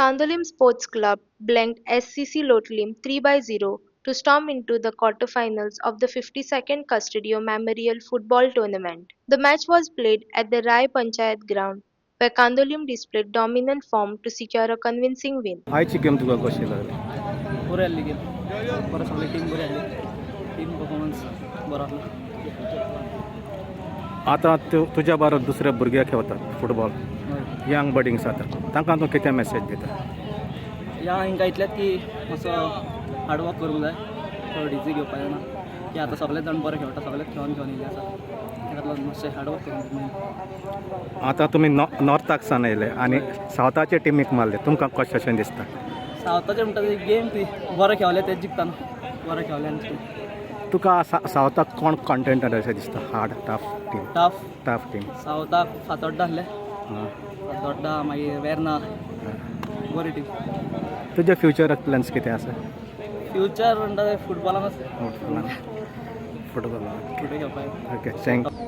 Kandolim Sports Club blanked SCC Lotlim 3-0 to storm into the quarterfinals of the 52nd Custodio Memorial Football Tournament. The match was played at the Rai Panchayat ground, where Kandolim displayed dominant form to secure a convincing win. आयची game तुका कशी लागली? बरी आसली game बरो सगळी team बरी आसली team performance बरो आसलो. आतां तुज्या बरोबर दुसरे भुरगे खेळटात फुटबॉल यंग बडिंग्स जाता तांकां तूं कितें मॅसेज दिता? ह्या हांकां इतलेंच की मातसो हार्डवर्क करूंक जाय, चड इजी घेवपाक जायना की आतां सगळे जाण बरे खेळटा, सगळेच खेळून येयले आसा, ताका लागून मातशें हार्डवर्क करूंक जाय. आतां तुमी नॉर्थाक सावन येयले आनी सावथाचे टिमीक मारले, तुमकां कशें दिसता? सावथाचे म्हणटा ती गेम ती बरे खेळले तेच जिखता न्हू, बरे खेळले आनी तुका सावथाक कोण कॉन्टेंटार अशें दिसता? हार्ड टफ टीम सावथाक फातोड्डा आसले, फातोड्डा मागीर वेर्ना बरी टीम. तुजे फ्युचर प्लॅन्स कितें आसा? फ्युचर म्हणटा ते फुटबॉलानच फुटबॉल फुडें घेवपाक. Okay thank you.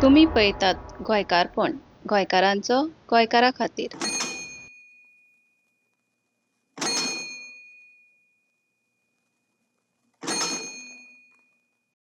तुम्ही पळयतात गोंयकारपण, गोंयकारांचो गोंयकारा खातीर.